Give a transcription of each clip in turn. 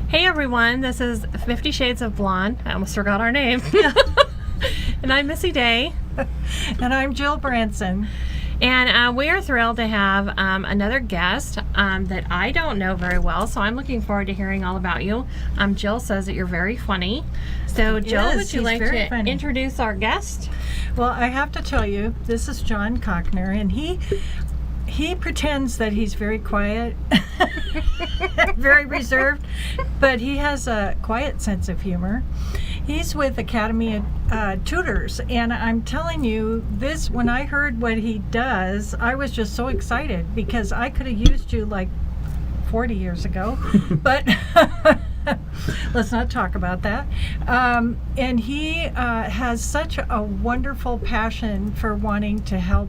Hey everyone, this is 50 Shades of Blonde. I almost forgot our name. And I'm Missy Day. And I'm Jill Branson. And we are thrilled to have another guest that I don't know very well, so I'm looking forward to hearing all about you. Jill says that you're very funny. So Jill, would you like to introduce our guest? Well, I have to tell you, this is John Cockner, and he pretends that he's very quiet, very reserved, but he has a quiet sense of humor. He's with Academy Tutors, and I'm telling you, this, when I heard what he does, I was just so excited because I could have used you like 40 years ago, but let's not talk about that. And he has such a wonderful passion for wanting to help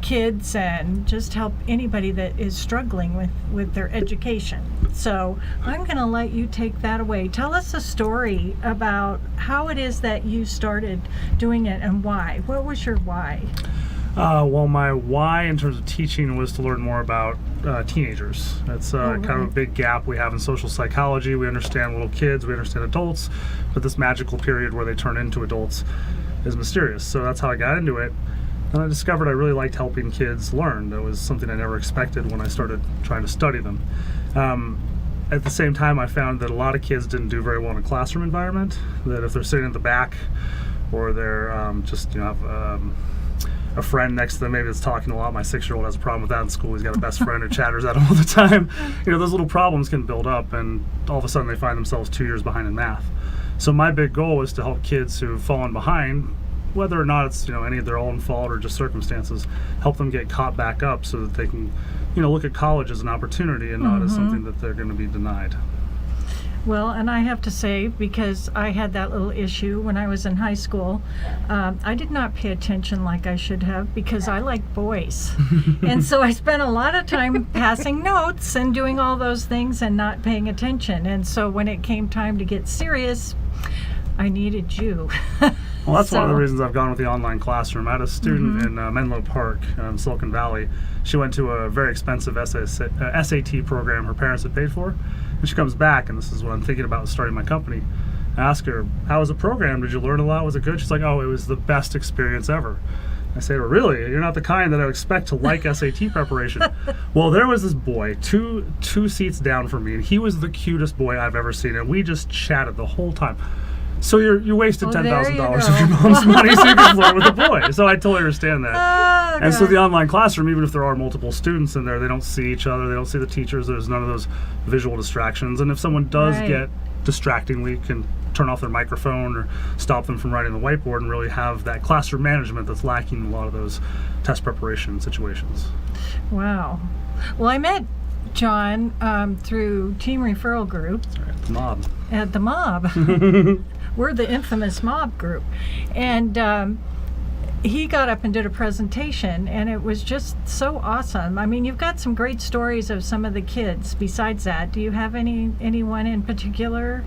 kids and just help anybody that is struggling with their education. So I'm going to let you take that away. Tell us a story about how it is that you started doing it and why. What was your why? Well, my why in terms of teaching was to learn more about teenagers. That's kind of a big gap we have in social psychology. We understand little kids, we understand adults, but this magical period where they turn into adults is mysterious. So that's how I got into it. And I discovered I really liked helping kids learn. That was something I never expected when I started trying to study them. At the same time, I found that a lot of kids didn't do very well in a classroom environment, that if they're sitting at the back or they're have a friend next to them maybe that's talking a lot. My 6-year-old has a problem with that in school. He's got a best friend who chatters at him all the time. Those little problems can build up, and all of a sudden they find themselves 2 years behind in math. So my big goal is to help kids who've fallen behind, whether or not it's any of their own fault or just circumstances, help them get caught back up so that they can look at college as an opportunity and not as something that they're going to be denied. Well, and I have to say, because I had that little issue when I was in high school, I did not pay attention like I should have because I like boys. And so I spent a lot of time passing notes and doing all those things and not paying attention. And so when it came time to get serious, I needed you. Well, that's one of the reasons I've gone with the online classroom. I had a student in Menlo Park, Silicon Valley. She went to a very expensive SAT program her parents had paid for. And she comes back, and this is what I'm thinking about starting my company. I ask her, how was the program? Did you learn a lot? Was it good? She's like, oh, it was the best experience ever. I say, well, really? You're not the kind that I would expect to like SAT preparation. Well, there was this boy, two seats down from me, and he was the cutest boy I've ever seen, and we just chatted the whole time. So you wasted $10,000 of your mom's money so you can flirt with a boy. So I totally understand that. And so the online classroom, even if there are multiple students in there, they don't see each other, they don't see the teachers, there's none of those visual distractions. And if someone does get distracting, we can turn off their microphone or stop them from writing the whiteboard and really have that classroom management that's lacking in a lot of those test preparation situations. Wow. Well, I met John through Team Referral Group. At the Mob. At the Mob. We're the infamous Mob group. And he got up and did a presentation, and it was just so awesome. I mean, you've got some great stories of some of the kids. Besides that, do you have anyone in particular?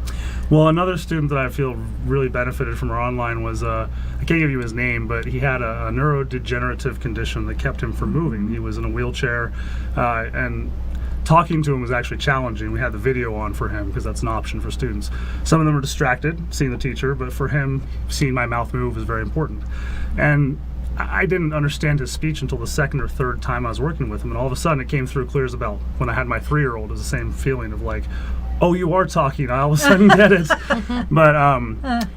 Well, another student that I feel really benefited from our online was, I can't give you his name, but he had a neurodegenerative condition that kept him from moving. He was in a wheelchair, and talking to him was actually challenging. We had the video on for him because that's an option for students. Some of them were distracted seeing the teacher, but for him, seeing my mouth move was very important. And I didn't understand his speech until the second or third time I was working with him, and all of a sudden it came through clear as a bell. When I had my 3-year-old, it was the same feeling of like, oh, you are talking. I all of a sudden get it.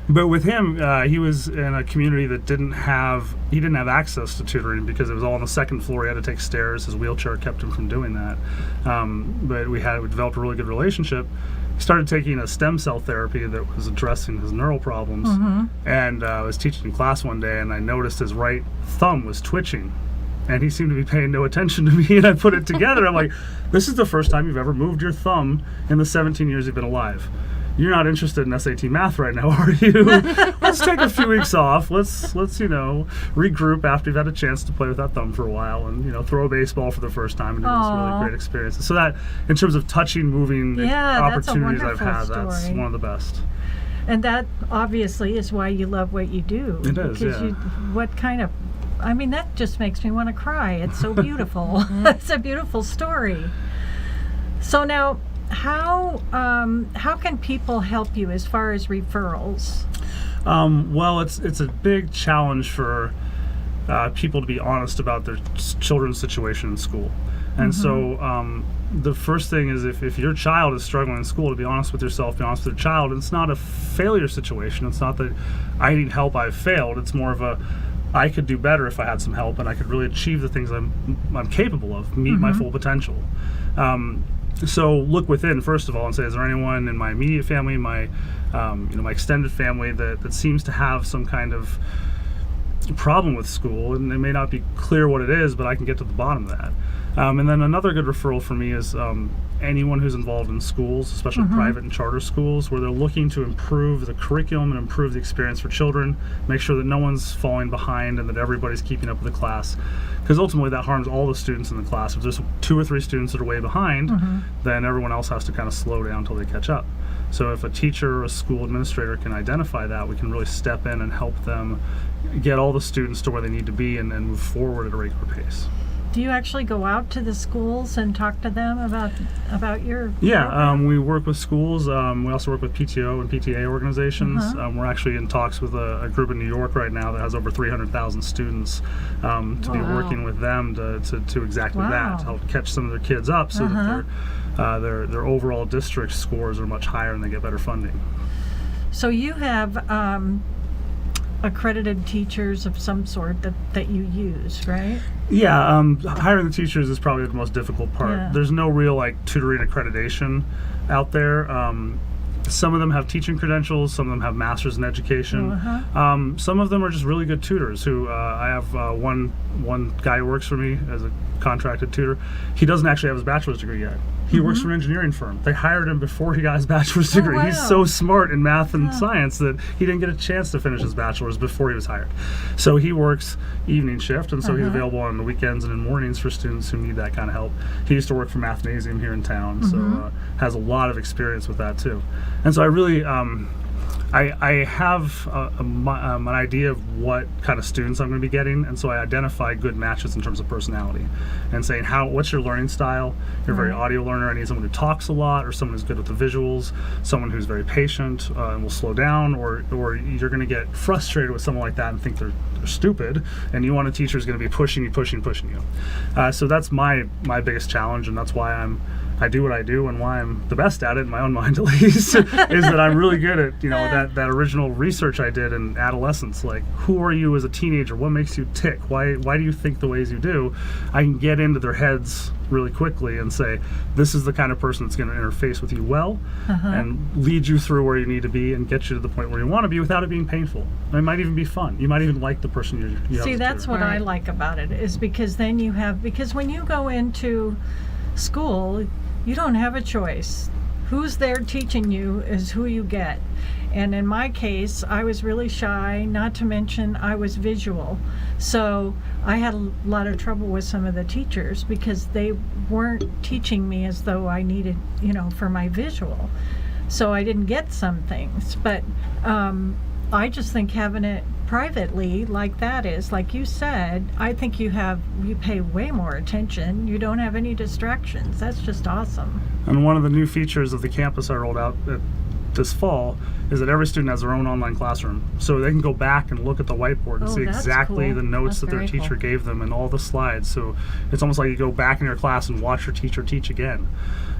But with him, he was in a community that didn't have access to tutoring because it was all on the second floor. He had to take stairs. His wheelchair kept him from doing that. But we developed a really good relationship. He started taking a stem cell therapy that was addressing his neural problems. And I was teaching in class one day, and I noticed his right thumb was twitching. And he seemed to be paying no attention to me, and I put it together. I'm like, this is the first time you've ever moved your thumb in the 17 years you've been alive. You're not interested in SAT math right now, are you? Let's take a few weeks off. Let's regroup after you've had a chance to play with that thumb for a while and, throw a baseball for the first time and do this really great experience. So that, in terms of touching, moving opportunities I've had, that's one of the best. And that obviously is why you love what you do. It is, because I mean, that just makes me want to cry. It's so beautiful. It's a beautiful story. So now, how can people help you as far as referrals? Well, it's a big challenge for people to be honest about their children's situation in school. And so the first thing is if your child is struggling in school, to be honest with yourself, be honest with your child. It's not a failure situation. It's not that I need help, I've failed. It's more of a, I could do better if I had some help, and I could really achieve the things I'm capable of, meet my full potential. So look within, first of all, and say, is there anyone in my immediate family, my my extended family that seems to have some kind of problem with school, and it may not be clear what it is, but I can get to the bottom of that. And then another good referral for me is anyone who's involved in schools, especially private and charter schools, where they're looking to improve the curriculum and improve the experience for children, make sure that no one's falling behind and that everybody's keeping up with the class. Because ultimately that harms all the students in the class. If there's 2 or 3 students that are way behind, then everyone else has to kind of slow down until they catch up. So if a teacher or a school administrator can identify that, we can really step in and help them get all the students to where they need to be and move forward at a regular pace. Do you actually go out to the schools and talk to them about your program? We work with schools. We also work with PTO and PTA organizations. We're actually in talks with a group in New York right now that has over 300,000 students to be working with them to exactly that, to help catch some of their kids up so that their overall district scores are much higher and they get better funding. So you have accredited teachers of some sort that you use, right? Yeah, hiring the teachers is probably the most difficult part. Yeah. There's no real tutoring accreditation out there. Some of them have teaching credentials, some of them have masters in education. Some of them are just really good tutors who I have one guy who works for me as a contracted tutor. He doesn't actually have his bachelor's degree yet. He works for an engineering firm. They hired him before he got his bachelor's degree. Wow. He's so smart in math and science that he didn't get a chance to finish his bachelor's before he was hired. So he works evening shift, and so he's available on the weekends and in mornings for students who need that kind of help. He used to work for Mathnasium here in town, so has a lot of experience with that too. And so I really, I have an idea of what kind of students I'm going to be getting, and so I identify good matches in terms of personality and saying, what's your learning style? You're a very audio learner. I need someone who talks a lot, or someone who's good with the visuals, someone who's very patient and will slow down, or you're going to get frustrated with someone like that and think they're stupid, and you want a teacher who's going to be pushing you. So that's my biggest challenge, and that's why I do what I do, and why I'm the best at it in my own mind, at least, is that I'm really good at that original research I did in adolescence. Like, who are you as a teenager? What makes you tick? Why do you think the ways you do? I can get into their heads really quickly and say, this is the kind of person that's going to interface with you well and lead you through where you need to be and get you to the point where you want to be without it being painful. It might even be fun. You might even like the person you have. See, that's what I like about it, is because then because when you go into school, you don't have a choice. Who's there teaching you is who you get. And in my case, I was really shy, not to mention I was visual. So I had a lot of trouble with some of the teachers because they weren't teaching me as though I needed, for my visual. So I didn't get some things. But I just think having it privately like that is, like you said, I think you pay way more attention. You don't have any distractions. That's just awesome. And one of the new features of the campus I rolled out this fall is that every student has their own online classroom. So they can go back and look at the whiteboard and see exactly cool. the notes That's that their teacher cool. gave them and all the slides. So it's almost like you go back in your class and watch your teacher teach again.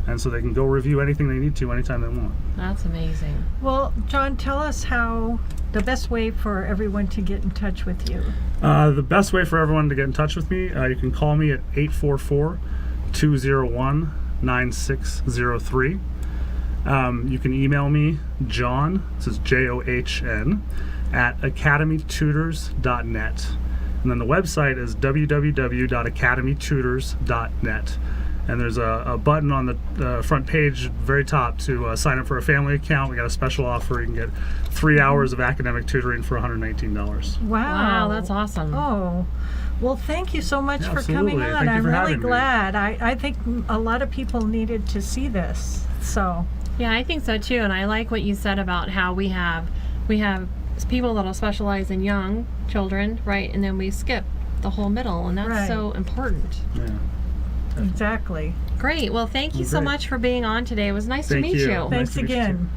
And so they can go review anything they need to anytime they want. That's amazing. Well, John, tell us how the best way for everyone to get in touch with you. The best way for everyone to get in touch with me, you can call me at 844-201-9603. You can email me, John, this is John, at academytutors.net. And then the website is www.academytutors.net. And there's a button on the front page, very top, to sign up for a family account. We got a special offer. You can get 3 hours of academic tutoring for $119. Wow, that's awesome. Oh, well, thank you so much for absolutely. coming on. Thank you I'm for really having me. glad. I think a lot of people needed to see this. So Yeah, I think so too. And I like what you said about how we have people that'll specialize in young children, right? And then we skip the whole middle, and that's Right. so important. Yeah. Exactly. Great. Well, thank you so Great. much for being on today. It was nice to Thank meet you. you. Nice Thanks to meet you, too. again.